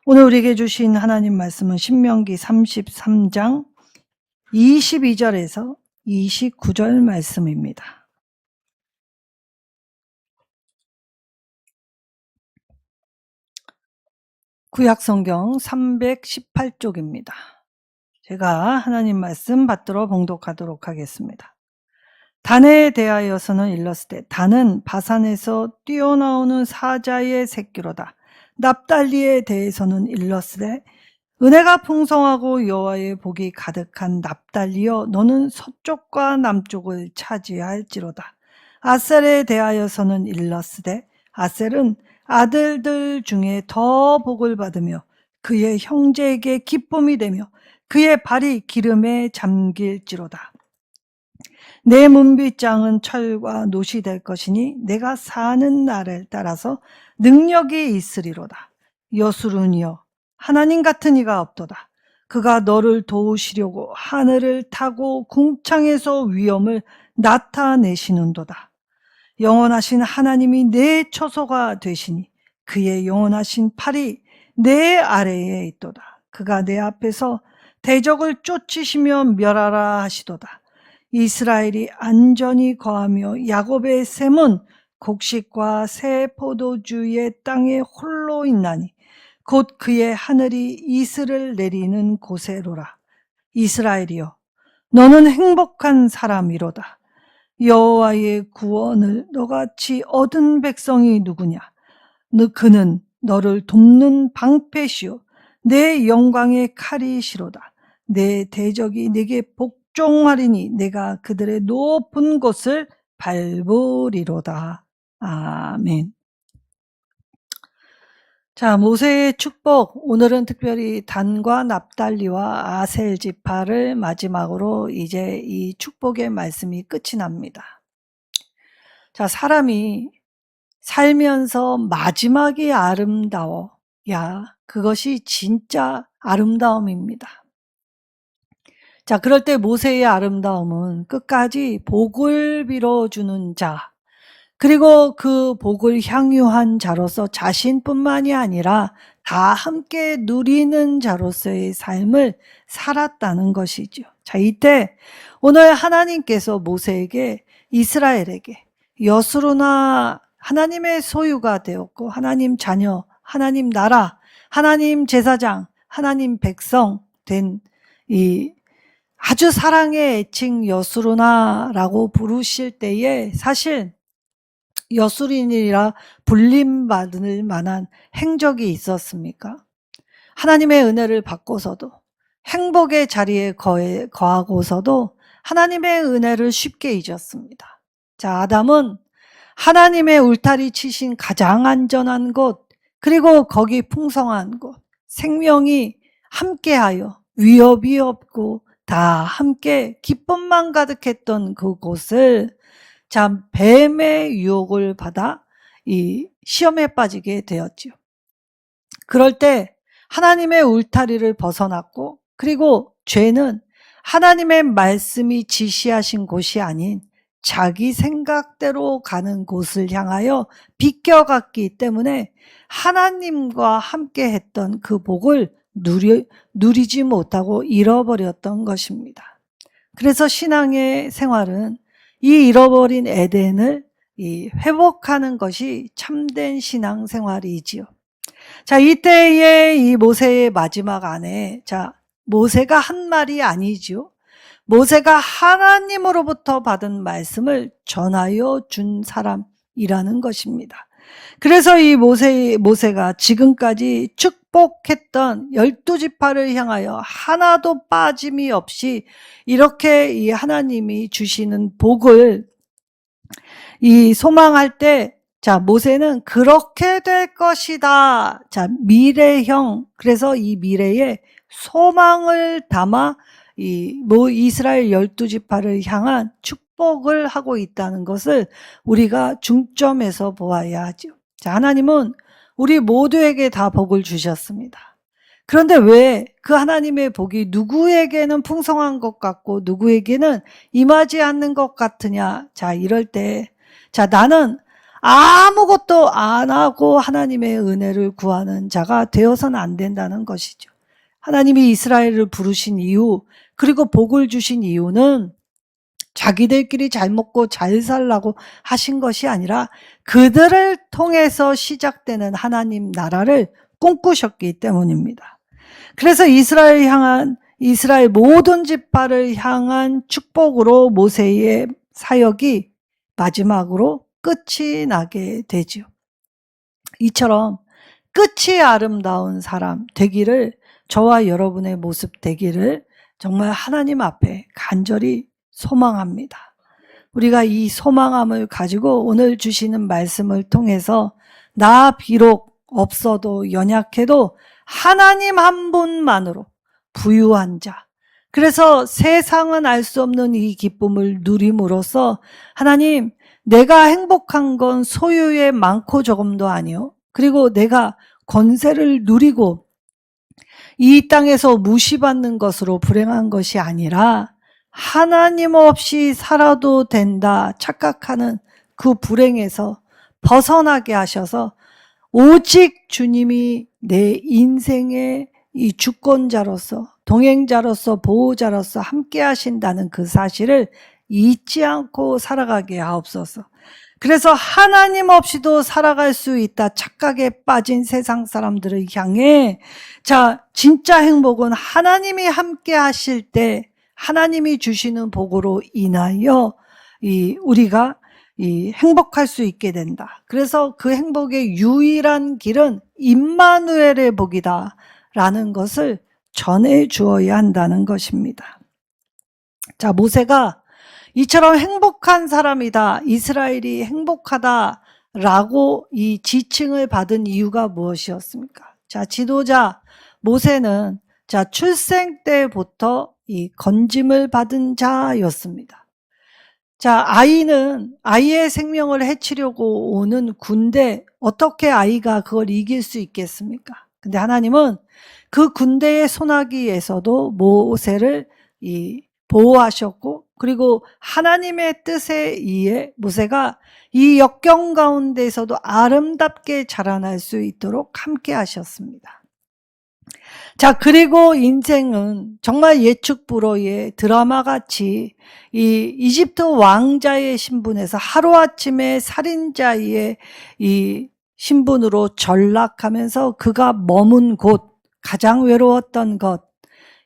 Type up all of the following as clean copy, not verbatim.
오늘 우리에게 주신 하나님 말씀은 신명기 33장 22절에서 29절 말씀입니다. 구약성경 318쪽입니다. 제가 하나님 말씀 받들어 봉독하도록 하겠습니다. 단에 대하여서는 일렀으되 단은 바산에서 뛰어나오는 사자의 새끼로다. 납달리에 대해서는 일렀으되 은혜가 풍성하고 여호와의 복이 가득한 납달리여 너는 서쪽과 남쪽을 차지할지로다. 아셀에 대하여서는 일렀으되 아셀은 아들들 중에 더 복을 받으며 그의 형제에게 기쁨이 되며 그의 발이 기름에 잠길지로다. 내 문빗장은 철과 놋이 될 것이니 내가 사는 날을 따라서 능력이 있으리로다. 여수룬이여 하나님 같은 이가 없도다. 그가 너를 도우시려고 하늘을 타고 궁창에서 위엄을 나타내시는도다. 영원하신 하나님이 내 처소가 되시니 그의 영원하신 팔이 내 아래에 있도다. 그가 내 앞에서 대적을 쫓으시며 멸하라 하시도다. 이스라엘이 안전히 거하며 야곱의 샘은 곡식과 새 포도주의 땅에 홀로 있나니 곧 그의 하늘이 이슬을 내리는 곳에로라. 이스라엘이여 너는 행복한 사람이로다. 여호와의 구원을 너같이 얻은 백성이 누구냐? 그는 너를 돕는 방패시요 내 영광의 칼이시로다. 내 대적이 내게 복종하리니 내가 그들의 높은 곳을 밟으리로다. 아멘. 자, 모세의 축복. 오늘은 특별히 단과 납달리와 아셀 지파를 마지막으로 이제 이 축복의 말씀이 끝이 납니다. 자, 사람이 살면서 마지막이 아름다워야 그것이 진짜 아름다움입니다. 자, 그럴 때 모세의 아름다움은 끝까지 복을 빌어주는 자, 그리고 그 복을 향유한 자로서 자신뿐만이 아니라 다 함께 누리는 자로서의 삶을 살았다는 것이죠. 자, 이때 오늘 하나님께서 모세에게, 이스라엘에게 여수로나 하나님의 소유가 되었고 하나님 자녀, 하나님 나라, 하나님 제사장, 하나님 백성 된 이 아주 사랑의 애칭 여수로나라고 부르실 때에 사실 여수린이라 불림받을 만한 행적이 있었습니까? 하나님의 은혜를 받고서도 행복의 자리에 거하고서도 하나님의 은혜를 쉽게 잊었습니다. 자, 아담은 하나님의 울타리 치신 가장 안전한 곳, 그리고 거기 풍성한 곳, 생명이 함께하여 위협이 없고 다 함께 기쁨만 가득했던 그곳을 참 뱀의 유혹을 받아 이 시험에 빠지게 되었죠. 그럴 때 하나님의 울타리를 벗어났고, 그리고 죄는 하나님의 말씀이 지시하신 곳이 아닌 자기 생각대로 가는 곳을 향하여 비껴갔기 때문에 하나님과 함께 했던 그 복을 누리지 못하고 잃어버렸던 것입니다. 그래서 신앙의 생활은 이 잃어버린 에덴을 회복하는 것이 참된 신앙 생활이지요. 자, 이때의 이 모세의 마지막 안에, 자, 모세가 한 말이 아니죠. 모세가 하나님으로부터 받은 말씀을 전하여 준 사람이라는 것입니다. 그래서 이 모세가 지금까지 축복했던 12지파를 향하여 하나도 빠짐이 없이 이렇게 이 하나님이 주시는 복을 소망할 때, 자, 모세는 그렇게 될 것이다. 자, 미래형, 그래서 이 미래에 소망을 담아 이스라엘 12지파를 향한 축복을 하고 있다는 것을 우리가 중점에서 보아야 하죠. 자, 하나님은 우리 모두에게 다 복을 주셨습니다. 그런데 왜 그 하나님의 복이 누구에게는 풍성한 것 같고 누구에게는 임하지 않는 것 같으냐? 자, 이럴 때, 자, 나는 아무것도 안 하고 하나님의 은혜를 구하는 자가 되어서는 안 된다는 것이죠. 하나님이 이스라엘을 부르신 이유, 그리고 복을 주신 이유는 자기들끼리 잘 먹고 잘 살라고 하신 것이 아니라 그들을 통해서 시작되는 하나님 나라를 꿈꾸셨기 때문입니다. 그래서 이스라엘 모든 지파를 향한 축복으로 모세의 사역이 마지막으로 끝이 나게 되죠. 이처럼 끝이 아름다운 사람 되기를, 저와 여러분의 모습 되기를 정말 하나님 앞에 간절히 소망합니다. 우리가 이 소망함을 가지고 오늘 주시는 말씀을 통해서 나 비록 없어도 연약해도 하나님 한 분만으로 부유한 자, 그래서 세상은 알 수 없는 이 기쁨을 누림으로써 하나님, 내가 행복한 건 소유의 많고 적음도 아니요, 그리고 내가 권세를 누리고 이 땅에서 무시받는 것으로 불행한 것이 아니라 하나님 없이 살아도 된다 착각하는 그 불행에서 벗어나게 하셔서 오직 주님이 내 인생의 이 주권자로서, 동행자로서, 보호자로서 함께 하신다는 그 사실을 잊지 않고 살아가게 하옵소서. 그래서 하나님 없이도 살아갈 수 있다 착각에 빠진 세상 사람들을 향해, 자, 진짜 행복은 하나님이 함께 하실 때 하나님이 주시는 복으로 인하여 우리가 행복할 수 있게 된다. 그래서 그 행복의 유일한 길은 임마누엘의 복이다 라는 것을 전해 주어야 한다는 것입니다. 자, 모세가 이처럼 행복한 사람이다, 이스라엘이 행복하다라고 이 지칭을 받은 이유가 무엇이었습니까? 자, 지도자 모세는 자, 출생 때부터 이 건짐을 받은 자였습니다. 자, 아이의 생명을 해치려고 오는 군대, 어떻게 아이가 그걸 이길 수 있겠습니까? 근데 하나님은 그 군대의 소나기에서도 모세를 보호하셨고, 그리고 하나님의 뜻에 의해 모세가 이 역경 가운데서도 아름답게 자라날 수 있도록 함께 하셨습니다. 자, 그리고 인생은 정말 예측불허의 드라마같이 이 이집트 왕자의 신분에서 하루아침에 살인자의 이 신분으로 전락하면서 그가 머문 곳, 가장 외로웠던 것,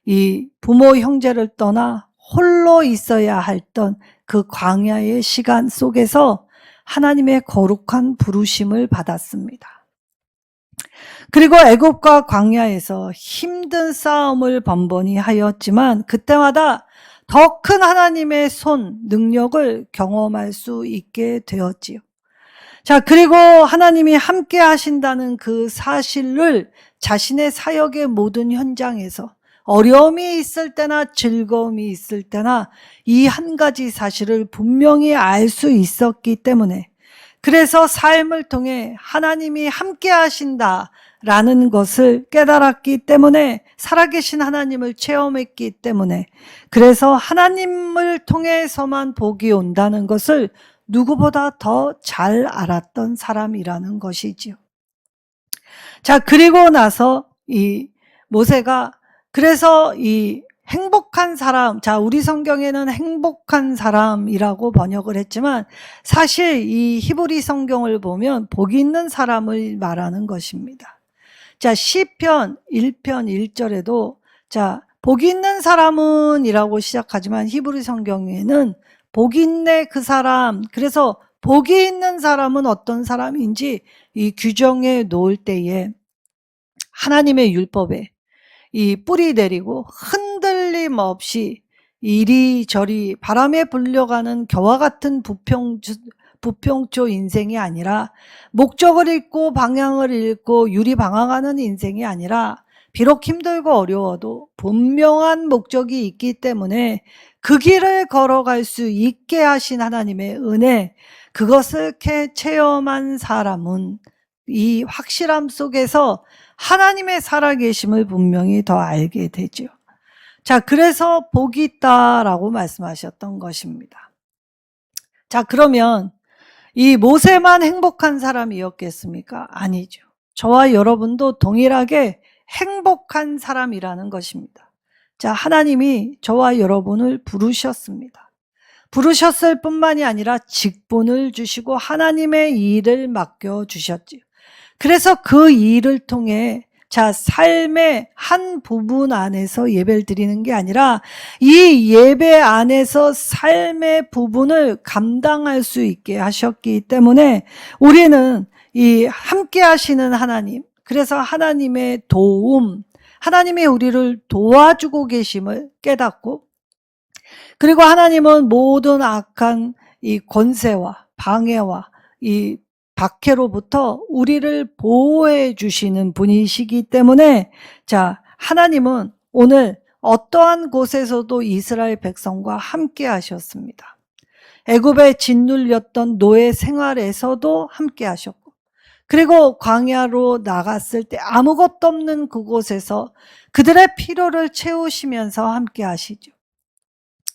이 부모 형제를 떠나 홀로 있어야 했던 그 광야의 시간 속에서 하나님의 거룩한 부르심을 받았습니다. 그리고 애굽과 광야에서 힘든 싸움을 번번이 하였지만 그때마다 더 큰 하나님의 손, 능력을 경험할 수 있게 되었지요. 자, 그리고 하나님이 함께 하신다는 그 사실을 자신의 사역의 모든 현장에서 어려움이 있을 때나 즐거움이 있을 때나 이 한 가지 사실을 분명히 알 수 있었기 때문에, 그래서 삶을 통해 하나님이 함께 하신다라는 것을 깨달았기 때문에, 살아계신 하나님을 체험했기 때문에, 그래서 하나님을 통해서만 복이 온다는 것을 누구보다 더 잘 알았던 사람이라는 것이지요. 자, 그리고 나서 이 모세가, 그래서 이 행복한 사람, 자, 우리 성경에는 행복한 사람이라고 번역을 했지만 사실 이 히브리 성경을 보면 복 있는 사람을 말하는 것입니다. 자, 시편 1편 1절에도 자, 복 있는 사람은 이라고 시작하지만 히브리 성경에는 복 있네 그 사람, 그래서 복이 있는 사람은 어떤 사람인지 이 규정해 놓을 때에 하나님의 율법에 이 뿌리 내리고 흔들림 없이 이리저리 바람에 불려가는 겨와 같은 부평초 인생이 아니라, 목적을 잃고 방향을 잃고 유리방황하는 인생이 아니라, 비록 힘들고 어려워도 분명한 목적이 있기 때문에 그 길을 걸어갈 수 있게 하신 하나님의 은혜, 그것을 체험한 사람은 이 확실함 속에서 하나님의 살아계심을 분명히 더 알게 되죠. 자, 그래서 복이 있다라고 말씀하셨던 것입니다. 자, 그러면 이 모세만 행복한 사람이었겠습니까? 아니죠. 저와 여러분도 동일하게 행복한 사람이라는 것입니다. 자, 하나님이 저와 여러분을 부르셨습니다. 부르셨을 뿐만이 아니라 직분을 주시고 하나님의 일을 맡겨주셨지요. 그래서 그 일을 통해 자, 삶의 한 부분 안에서 예배를 드리는 게 아니라 이 예배 안에서 삶의 부분을 감당할 수 있게 하셨기 때문에 우리는 이 함께 하시는 하나님, 그래서 하나님의 도움, 하나님이 우리를 도와주고 계심을 깨닫고, 그리고 하나님은 모든 악한 이 권세와 방해와 이 박해로부터 우리를 보호해 주시는 분이시기 때문에 자, 하나님은 오늘 어떠한 곳에서도 이스라엘 백성과 함께 하셨습니다. 애굽에 짓눌렸던 노예 생활에서도 함께 하셨고, 그리고 광야로 나갔을 때 아무것도 없는 그곳에서 그들의 필요를 채우시면서 함께 하시죠.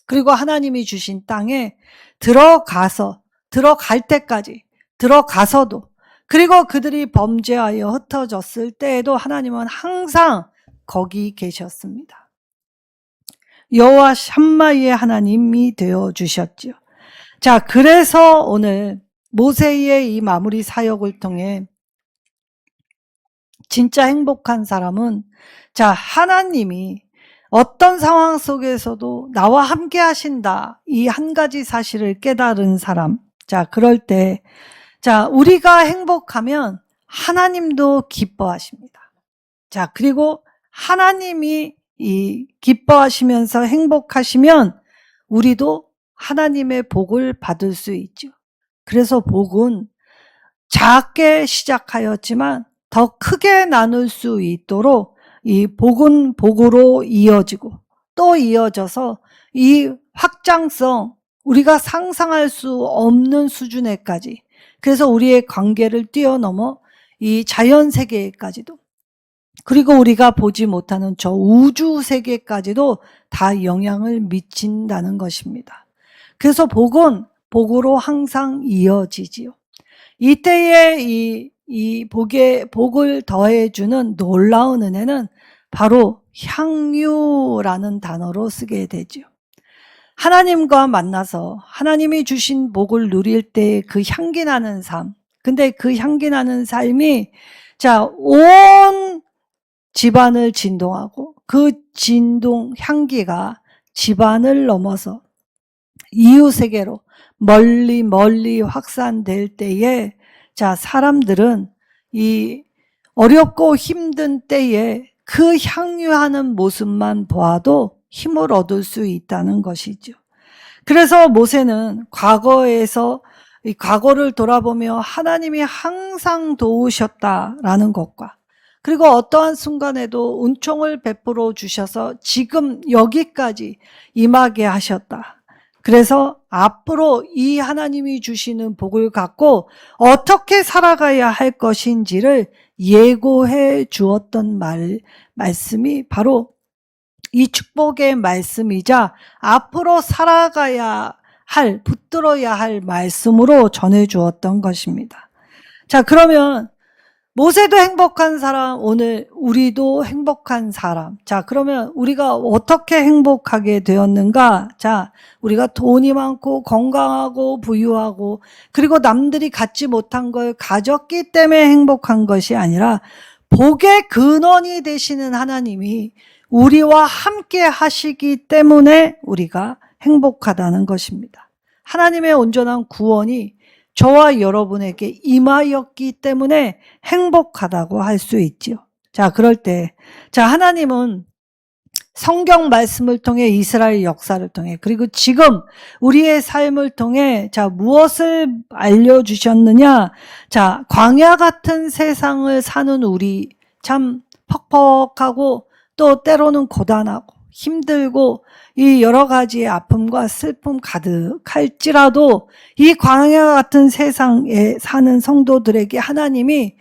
그리고 하나님이 주신 땅에 들어갈 때까지, 들어가서도, 그리고 그들이 범죄하여 흩어졌을 때에도 하나님은 항상 거기 계셨습니다. 여호와 샴마의 하나님이 되어 주셨죠. 자, 그래서 오늘 모세의 이 마무리 사역을 통해 진짜 행복한 사람은 자, 하나님이 어떤 상황 속에서도 나와 함께 하신다. 이 한 가지 사실을 깨달은 사람. 자, 그럴 때, 자, 우리가 행복하면 하나님도 기뻐하십니다. 자, 그리고 하나님이 이 기뻐하시면서 행복하시면 우리도 하나님의 복을 받을 수 있죠. 그래서 복은 작게 시작하였지만 더 크게 나눌 수 있도록 이 복은 복으로 이어지고 또 이어져서 이 확장성, 우리가 상상할 수 없는 수준에까지, 그래서 우리의 관계를 뛰어넘어 이 자연 세계까지도, 그리고 우리가 보지 못하는 저 우주 세계까지도 다 영향을 미친다는 것입니다. 그래서 복은 복으로 항상 이어지지요. 이때에 이 복을 더해주는 놀라운 은혜는 바로 향유라는 단어로 쓰게 되죠. 하나님과 만나서 하나님이 주신 복을 누릴 때 그 향기 나는 삶, 근데 그 향기 나는 삶이 자, 온 집안을 진동하고 그 진동 향기가 집안을 넘어서 이웃에게로 멀리 확산될 때에 자, 사람들은 이 어렵고 힘든 때에 그 향유하는 모습만 보아도 힘을 얻을 수 있다는 것이죠. 그래서 모세는 과거에서 이 과거를 돌아보며 하나님이 항상 도우셨다라는 것과, 그리고 어떠한 순간에도 은총을 베풀어 주셔서 지금 여기까지 임하게 하셨다. 그래서 앞으로 이 하나님이 주시는 복을 갖고 어떻게 살아가야 할 것인지를 예고해 주었던 말씀이 바로 이 축복의 말씀이자 앞으로 살아가야 할, 붙들어야 할 말씀으로 전해 주었던 것입니다. 자, 그러면 모세도 행복한 사람, 오늘 우리도 행복한 사람. 자, 그러면 우리가 어떻게 행복하게 되었는가? 자, 우리가 돈이 많고 건강하고 부유하고 그리고 남들이 갖지 못한 걸 가졌기 때문에 행복한 것이 아니라 복의 근원이 되시는 하나님이 우리와 함께 하시기 때문에 우리가 행복하다는 것입니다. 하나님의 온전한 구원이 저와 여러분에게 임하였기 때문에 행복하다고 할 수 있지요. 자, 그럴 때, 자, 하나님은 성경 말씀을 통해 이스라엘 역사를 통해 그리고 지금 우리의 삶을 통해 자, 무엇을 알려주셨느냐? 자, 광야 같은 세상을 사는 우리 참 퍽퍽하고 또 때로는 고단하고 힘들고 이 여러 가지의 아픔과 슬픔 가득할지라도 이 광야 같은 세상에 사는 성도들에게 하나님이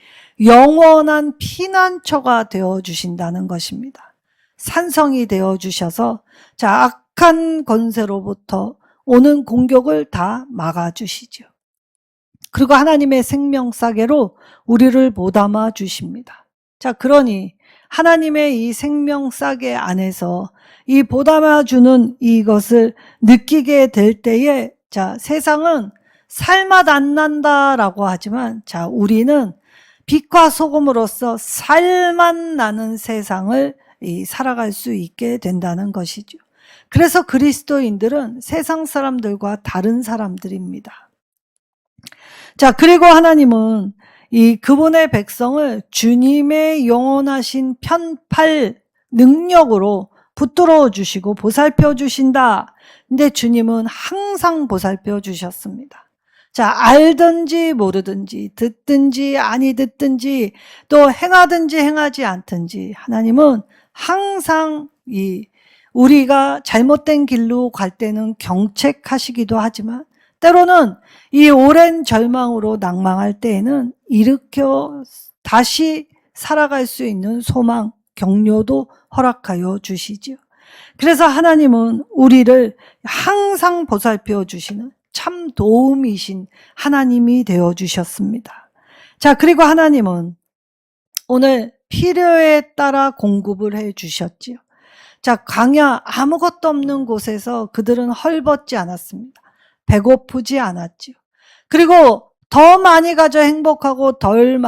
영원한 피난처가 되어주신다는 것입니다. 산성이 되어주셔서 자, 악한 권세로부터 오는 공격을 다 막아주시죠. 그리고 하나님의 생명싸개로 우리를 보담아 주십니다. 자, 그러니 하나님의 이 생명싸개 안에서 이 보담아 주는 이것을 느끼게 될 때에, 자, 세상은 살맛 안 난다라고 하지만, 자, 우리는 빛과 소금으로서 살맛 나는 세상을 살아갈 수 있게 된다는 것이죠. 그래서 그리스도인들은 세상 사람들과 다른 사람들입니다. 자, 그리고 하나님은 이 그분의 백성을 주님의 영원하신 편팔 능력으로 붙들어 주시고 보살펴 주신다. 근데 주님은 항상 보살펴 주셨습니다. 자, 알든지 모르든지 듣든지 아니 듣든지 또 행하든지 행하지 않든지 하나님은 항상 우리가 잘못된 길로 갈 때는 경책하시기도 하지만 때로는 이 오랜 절망으로 낭망할 때에는 일으켜 다시 살아갈 수 있는 소망, 격려도 허락하여 주시죠. 그래서 하나님은 우리를 항상 보살펴 주시는 참 도움이신 하나님이 되어 주셨습니다. 자, 그리고 하나님은 오늘 필요에 따라 공급을 해 주셨지요. 자, 광야 아무것도 없는 곳에서 그들은 헐벗지 않았습니다. 배고프지 않았지요. 그리고 더 많이 가져 행복하고 덜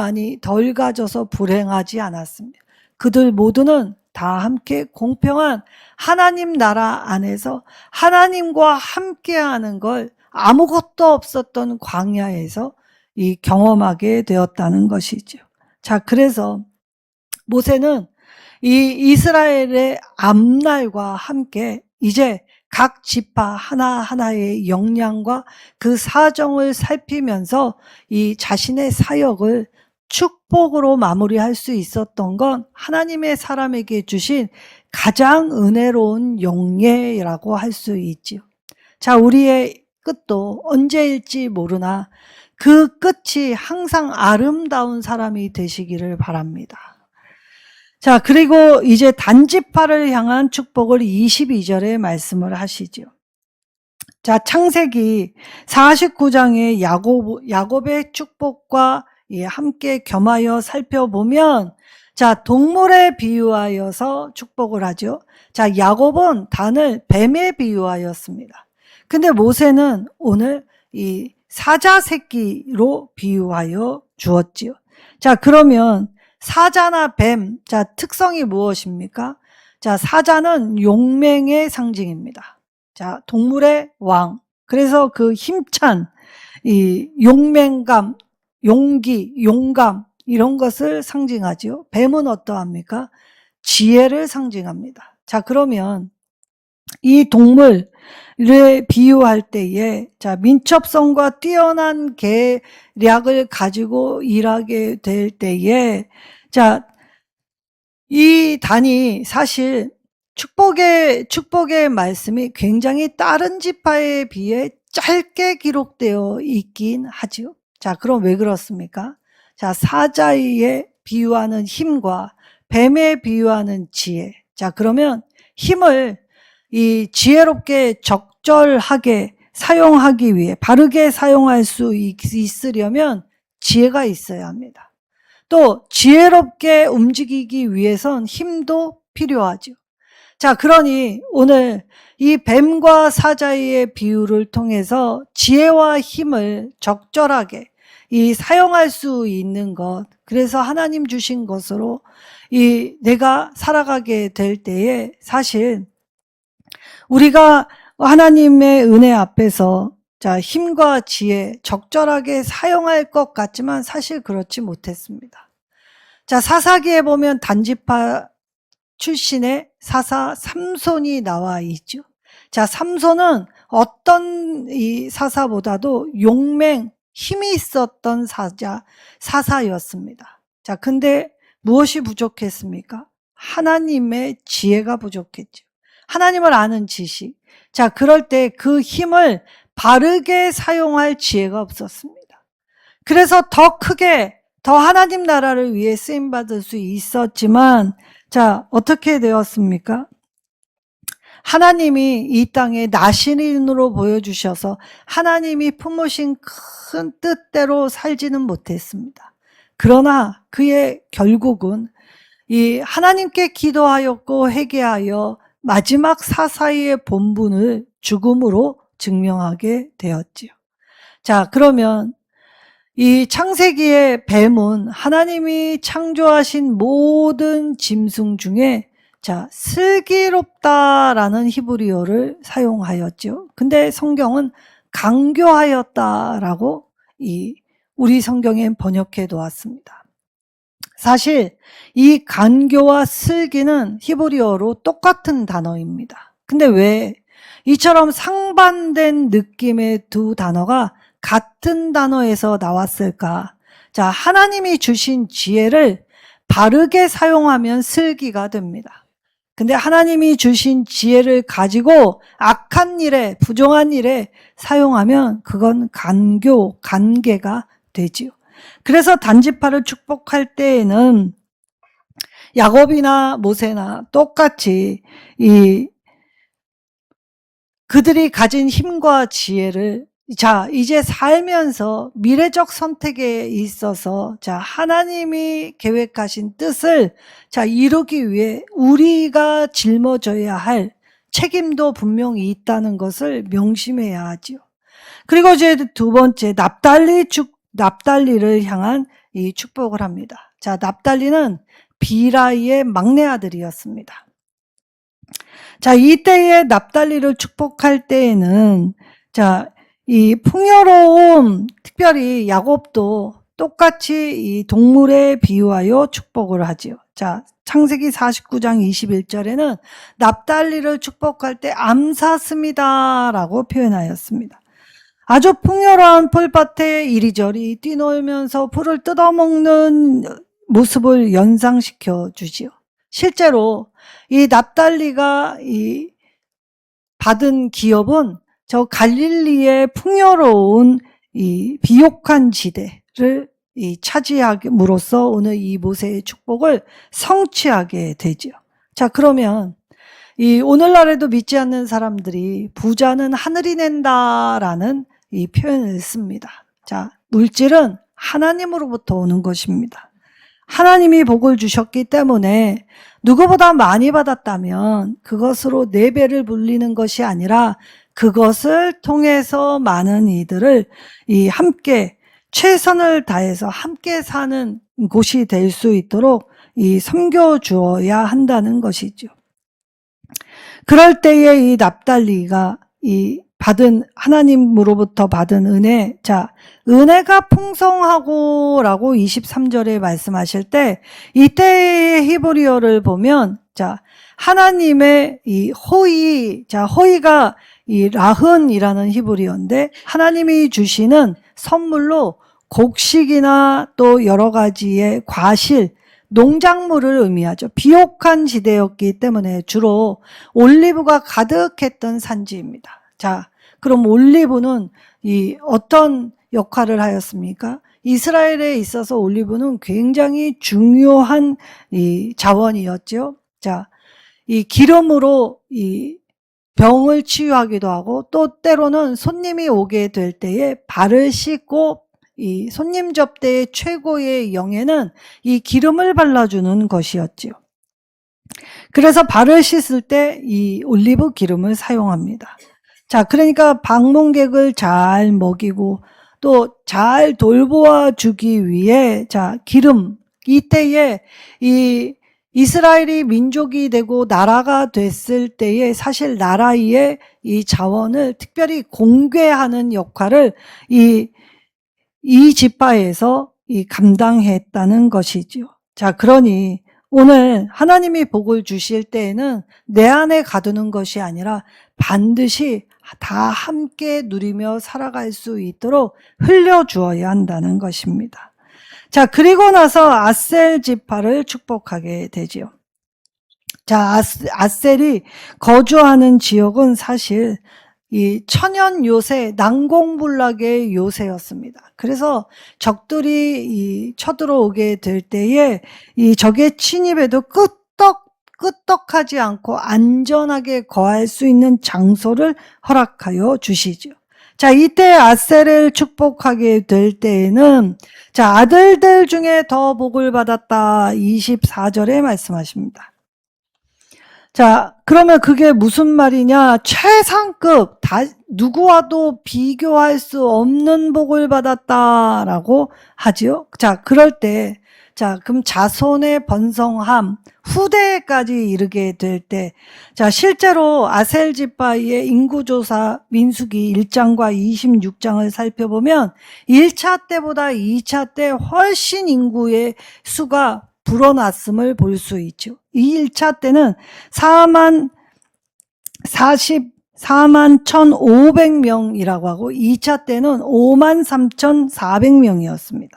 가져서 불행하지 않았습니다. 그들 모두는 다 함께 공평한 하나님 나라 안에서 하나님과 함께하는 걸 아무것도 없었던 광야에서 경험하게 되었다는 것이죠. 자, 그래서 모세는 이 이스라엘의 앞날과 함께 이제 각 지파 하나하나의 역량과 그 사정을 살피면서 이 자신의 사역을 축복으로 마무리할 수 있었던 건 하나님의 사람에게 주신 가장 은혜로운 용예라고 할 수 있지요. 자, 우리의 끝도 언제일지 모르나 그 끝이 항상 아름다운 사람이 되시기를 바랍니다. 자, 그리고 이제 단지파를 향한 축복을 22절에 말씀을 하시죠. 자, 창세기 49장의 야곱의 축복과 함께 겸하여 살펴보면, 자, 동물에 비유하여서 축복을 하죠. 자, 야곱은 단을 뱀에 비유하였습니다. 근데 모세는 오늘 이 사자 새끼로 비유하여 주었지요. 자, 그러면 사자나 뱀, 자, 특성이 무엇입니까? 자, 사자는 용맹의 상징입니다. 자, 동물의 왕. 그래서 그 힘찬 이 용맹감, 용기, 용감 이런 것을 상징하죠. 뱀은 어떠합니까? 지혜를 상징합니다. 자, 그러면 이 동물을 비유할 때에, 자, 민첩성과 뛰어난 계략을 가지고 일하게 될 때에, 자, 이 단이 사실 축복의 말씀이 굉장히 다른 지파에 비해 짧게 기록되어 있긴 하죠. 자, 그럼 왜 그렇습니까? 자, 사자에 비유하는 힘과 뱀에 비유하는 지혜. 자, 그러면 힘을 이 지혜롭게 적절하게 사용하기 위해 바르게 사용할 수 있으려면 지혜가 있어야 합니다. 또 지혜롭게 움직이기 위해선 힘도 필요하죠. 자, 그러니 오늘 이 뱀과 사자의 비유를 통해서 지혜와 힘을 적절하게 사용할 수 있는 것, 그래서 하나님 주신 것으로 내가 살아가게 될 때에 사실 우리가 하나님의 은혜 앞에서, 자, 힘과 지혜 적절하게 사용할 것 같지만 사실 그렇지 못했습니다. 자, 사사기에 보면 단지파 출신의 사사 삼손이 나와 있죠. 자, 삼손은 어떤 사사보다도 용맹, 힘이 있었던 사사였습니다. 자, 근데 무엇이 부족했습니까? 하나님의 지혜가 부족했죠. 하나님을 아는 지식. 자, 그럴 때 그 힘을 바르게 사용할 지혜가 없었습니다. 그래서 더 크게, 더 하나님 나라를 위해 쓰임받을 수 있었지만, 자, 어떻게 되었습니까? 하나님이 이 땅에 나시린으로 보여주셔서 하나님이 품으신 큰 뜻대로 살지는 못했습니다. 그러나 그의 결국은 이 하나님께 기도하였고 회개하여 마지막 사사의 본분을 죽음으로 증명하게 되었지요. 자, 그러면 이 창세기의 뱀은 하나님이 창조하신 모든 짐승 중에 자, 슬기롭다라는 히브리어를 사용하였죠. 근데 성경은 강교하였다라고 우리 성경에 번역해 놓았습니다. 사실 이 간교와 슬기는 히브리어로 똑같은 단어입니다. 근데 왜 이처럼 상반된 느낌의 두 단어가 같은 단어에서 나왔을까? 자, 하나님이 주신 지혜를 바르게 사용하면 슬기가 됩니다. 근데 하나님이 주신 지혜를 가지고 악한 일에, 부정한 일에 사용하면 그건 간교, 간계가 되지요. 그래서 단지파를 축복할 때에는 야곱이나 모세나 똑같이 그들이 가진 힘과 지혜를 자, 이제 살면서 미래적 선택에 있어서 자, 하나님이 계획하신 뜻을 자, 이루기 위해 우리가 짊어져야 할 책임도 분명히 있다는 것을 명심해야 하지요. 그리고 이제 두 번째, 납달리를 향한 이 축복을 합니다. 자, 납달리는 비라이의 막내 아들이었습니다. 자, 이때에 납달리를 축복할 때에는 자, 이 풍요로움, 특별히 야곱도 똑같이 이 동물에 비유하여 축복을 하지요. 자, 창세기 49장 21절에는 납달리를 축복할 때 암사슴이다라고 표현하였습니다. 아주 풍요로운 풀밭에 이리저리 뛰놀면서 풀을 뜯어먹는 모습을 연상시켜 주지요. 실제로 이 납달리가 받은 기업은 저 갈릴리의 풍요로운 이 비옥한 지대를 차지함으로써 오늘 이 모세의 축복을 성취하게 되죠. 자, 그러면 오늘날에도 믿지 않는 사람들이 부자는 하늘이 낸다라는 이 표현을 씁니다. 자, 물질은 하나님으로부터 오는 것입니다. 하나님이 복을 주셨기 때문에 누구보다 많이 받았다면 그것으로 4배를 불리는 것이 아니라 그것을 통해서 많은 이들을 함께 최선을 다해서 함께 사는 곳이 될 수 있도록 섬겨 주어야 한다는 것이죠. 그럴 때에 이 납달리가 하나님으로부터 받은 은혜, 자, 은혜가 풍성하고라고 23절에 말씀하실 때, 이때의 히브리어를 보면, 자, 하나님의 호의가 라흔이라는 히브리어인데, 하나님이 주시는 선물로 곡식이나 또 여러 가지의 과실, 농작물을 의미하죠. 비옥한 지대였기 때문에 주로 올리브가 가득했던 산지입니다. 자, 그럼 올리브는 어떤 역할을 하였습니까? 이스라엘에 있어서 올리브는 굉장히 중요한 자원이었죠. 자, 기름으로 병을 치유하기도 하고 또 때로는 손님이 오게 될 때에 발을 씻고 손님 접대의 최고의 영예는 이 기름을 발라주는 것이었지요. 그래서 발을 씻을 때 이 올리브 기름을 사용합니다. 자, 그러니까 방문객을 잘 먹이고 또 잘 돌보아 주기 위해 자, 기름, 이때에 이스라엘이 민족이 되고 나라가 됐을 때에 사실 나라의 이 자원을 특별히 공개하는 역할을 이 지파에서 감당했다는 것이죠. 자, 그러니 오늘 하나님이 복을 주실 때에는 내 안에 가두는 것이 아니라 반드시 다 함께 누리며 살아갈 수 있도록 흘려주어야 한다는 것입니다. 자, 그리고 나서 아셀 지파를 축복하게 되지요. 자, 아셀이 거주하는 지역은 사실 이 천연 요새, 난공불락의 요새였습니다. 그래서 적들이 쳐들어오게 될 때에 적의 침입에도 끄떡하지 않고 안전하게 거할 수 있는 장소를 허락하여 주시죠. 자, 이때 아셀을 축복하게 될 때에는 자, 아들들 중에 더 복을 받았다. 24절에 말씀하십니다. 자, 그러면 그게 무슨 말이냐? 최상급, 누구와도 비교할 수 없는 복을 받았다라고 하지요. 자, 그럴 때, 자, 그럼 자손의 번성함, 후대까지 이르게 될 때, 자, 실제로 아셀 지파의 인구조사 민수기 1장과 26장을 살펴보면 1차 때보다 2차 때 훨씬 인구의 수가 불어났음을 볼 수 있죠. 이 1차 때는 4만 1,500명이라고 하고 2차 때는 5만 3,400명이었습니다.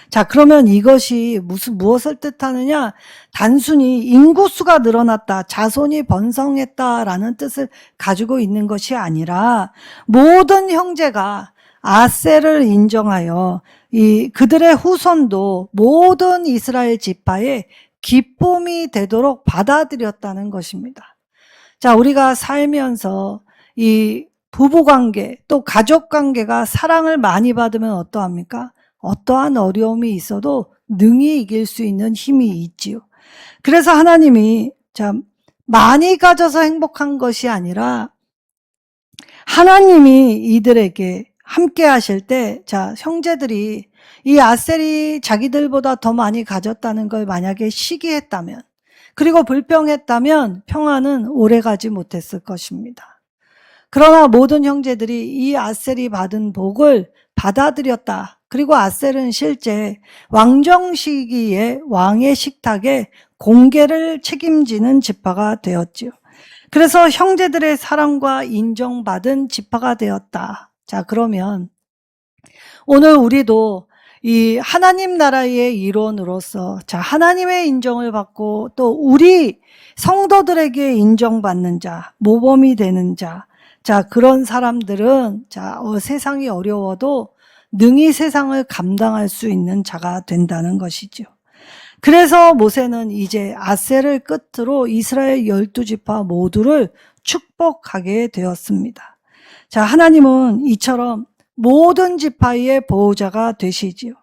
자, 그러면 이것이 무엇을 뜻하느냐? 단순히 인구수가 늘어났다, 자손이 번성했다라는 뜻을 가지고 있는 것이 아니라 모든 형제가 아셀을 인정하여 그들의 후손도 모든 이스라엘 지파의 기쁨이 되도록 받아들였다는 것입니다. 자, 우리가 살면서 이 부부관계 또 가족관계가 사랑을 많이 받으면 어떠합니까? 어떠한 어려움이 있어도 능히 이길 수 있는 힘이 있지요. 그래서 하나님이 참 많이 가져서 행복한 것이 아니라 하나님이 이들에게 함께 하실 때, 자, 형제들이 이 아셀이 자기들보다 더 많이 가졌다는 걸 만약에 시기했다면, 그리고 불평했다면 평화는 오래가지 못했을 것입니다. 그러나 모든 형제들이 이 아셀이 받은 복을 받아들였다. 그리고 아셀은 실제 왕정 시기에 왕의 식탁에 공개를 책임지는 지파가 되었지요. 그래서 형제들의 사랑과 인정받은 지파가 되었다. 자, 그러면 오늘 우리도 이 하나님 나라의 일원으로서 자, 하나님의 인정을 받고 또 우리 성도들에게 인정받는 자, 모범이 되는 자, 자, 그런 사람들은 자, 세상이 어려워도 능히 세상을 감당할 수 있는 자가 된다는 것이죠. 그래서 모세는 이제 아셀을 끝으로 이스라엘 12지파 모두를 축복하게 되었습니다. 자, 하나님은 이처럼 모든 지파의 보호자가 되시지요.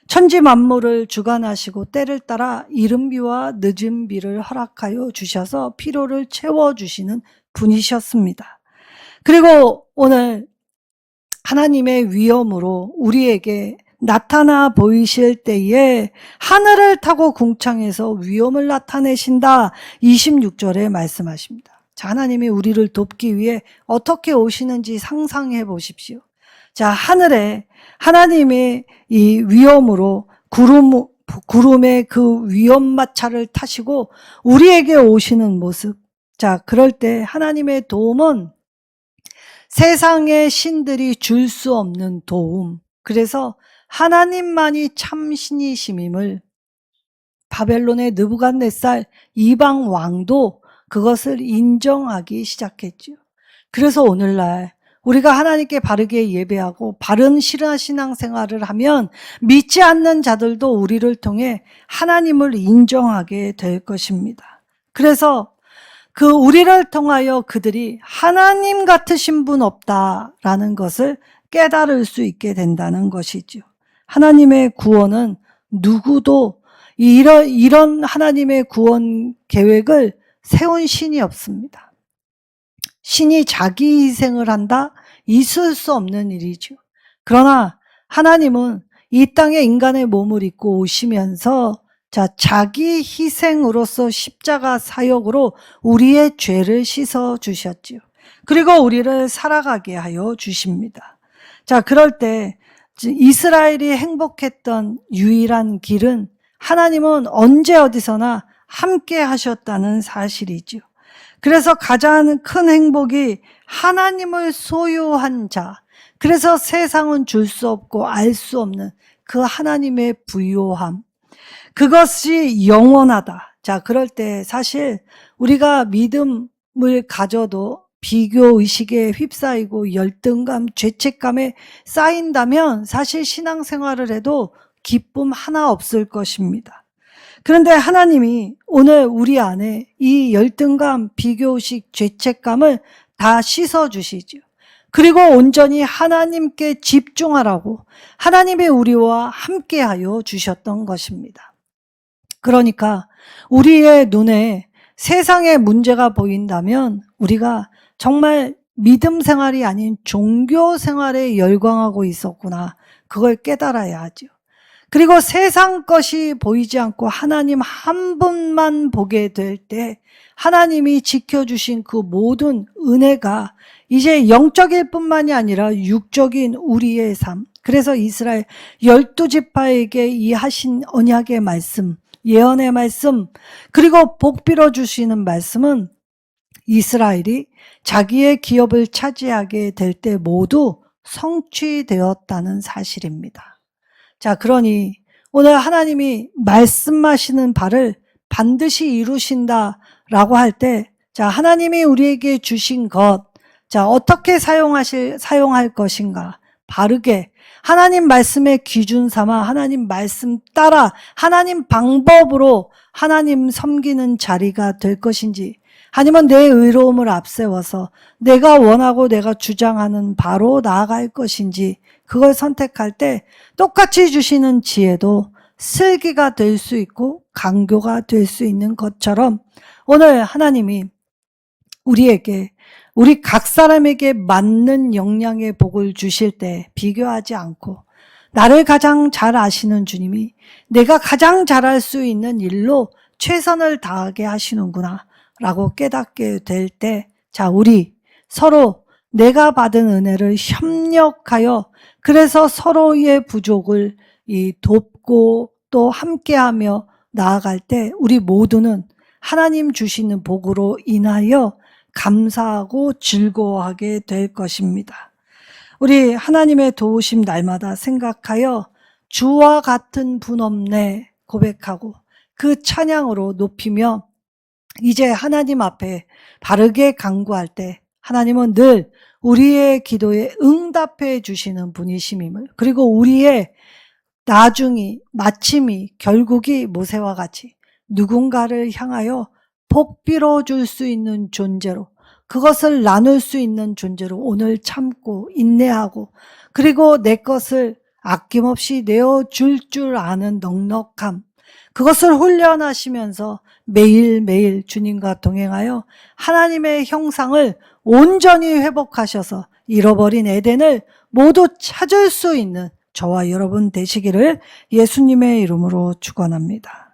천지 만물을 주관하시고 때를 따라 이른 비와 늦은 비를 허락하여 주셔서 피로를 채워주시는 분이셨습니다. 그리고 오늘 하나님의 위엄으로 우리에게 나타나 보이실 때에 하늘을 타고 궁창에서 위엄을 나타내신다. 26절에 말씀하십니다. 자, 하나님이 우리를 돕기 위해 어떻게 오시는지 상상해 보십시오. 자, 하늘에 하나님의 이 위엄으로 구름의 그 위엄마차를 타시고 우리에게 오시는 모습. 자, 그럴 때 하나님의 도움은 세상의 신들이 줄 수 없는 도움. 그래서 하나님만이 참 신이심임을 바벨론의 느부갓네살 이방 왕도 그것을 인정하기 시작했죠. 그래서 오늘날 우리가 하나님께 바르게 예배하고 바른 신앙생활을 하면 믿지 않는 자들도 우리를 통해 하나님을 인정하게 될 것입니다. 그래서 그 우리를 통하여 그들이 하나님 같으신 분 없다라는 것을 깨달을 수 있게 된다는 것이죠. 하나님의 구원은 누구도 이런 하나님의 구원 계획을 세운 신이 없습니다. 신이 자기 희생을 한다? 있을 수 없는 일이죠. 그러나 하나님은 이 땅에 인간의 몸을 입고 오시면서 자, 자기 희생으로서 십자가 사역으로 우리의 죄를 씻어 주셨지요. 그리고 우리를 살아가게 하여 주십니다. 자, 그럴 때 이스라엘이 행복했던 유일한 길은 하나님은 언제 어디서나 함께 하셨다는 사실이죠. 그래서 가장 큰 행복이 하나님을 소유한 자, 그래서 세상은 줄 수 없고 알 수 없는 그 하나님의 부요함, 그것이 영원하다. 자, 그럴 때 사실 우리가 믿음을 가져도 비교의식에 휩싸이고 열등감, 죄책감에 쌓인다면 사실 신앙생활을 해도 기쁨 하나 없을 것입니다. 그런데 하나님이 오늘 우리 안에 이 열등감, 비교식, 죄책감을 다 씻어주시죠. 그리고 온전히 하나님께 집중하라고 하나님이 우리와 함께하여 주셨던 것입니다. 그러니까 우리의 눈에 세상의 문제가 보인다면 우리가 정말 믿음 생활이 아닌 종교 생활에 열광하고 있었구나. 그걸 깨달아야 하죠. 그리고 세상 것이 보이지 않고 하나님 한 분만 보게 될 때 하나님이 지켜주신 그 모든 은혜가 이제 영적일 뿐만이 아니라 육적인 우리의 삶. 그래서 이스라엘 12지파에게 이 하신 언약의 말씀, 예언의 말씀, 그리고 복 빌어주시는 말씀은 이스라엘이 자기의 기업을 차지하게 될 때 모두 성취되었다는 사실입니다. 자, 그러니 오늘 하나님이 말씀하시는 바를 반드시 이루신다라고 할 때, 자, 하나님이 우리에게 주신 것, 자, 어떻게 사용할 것인가? 바르게 하나님 말씀의 기준 삼아 하나님 말씀 따라 하나님 방법으로 하나님 섬기는 자리가 될 것인지, 아니면 내 의로움을 앞세워서 내가 원하고 내가 주장하는 바로 나아갈 것인지, 그걸 선택할 때 똑같이 주시는 지혜도 슬기가 될 수 있고 강교가 될 수 있는 것처럼 오늘 하나님이 우리에게, 우리 각 사람에게 맞는 영향의 복을 주실 때 비교하지 않고 나를 가장 잘 아시는 주님이 내가 가장 잘할 수 있는 일로 최선을 다하게 하시는구나 라고 깨닫게 될 때, 자, 우리 서로 내가 받은 은혜를 협력하여 그래서 서로의 부족을 돕고 또 함께하며 나아갈 때 우리 모두는 하나님 주시는 복으로 인하여 감사하고 즐거워하게 될 것입니다. 우리 하나님의 도우심 날마다 생각하여 주와 같은 분 없네 고백하고 그 찬양으로 높이며 이제 하나님 앞에 바르게 간구할 때 하나님은 늘 우리의 기도에 응답해 주시는 분이심임을, 그리고 우리의 나중이, 마침이, 결국이 모세와 같이 누군가를 향하여 복 빌어줄 수 있는 존재로, 그것을 나눌 수 있는 존재로 오늘 참고 인내하고 그리고 내 것을 아낌없이 내어줄 줄 아는 넉넉함, 그것을 훈련하시면서 매일매일 주님과 동행하여 하나님의 형상을 온전히 회복하셔서 잃어버린 에덴을 모두 찾을 수 있는 저와 여러분 되시기를 예수님의 이름으로 축원합니다.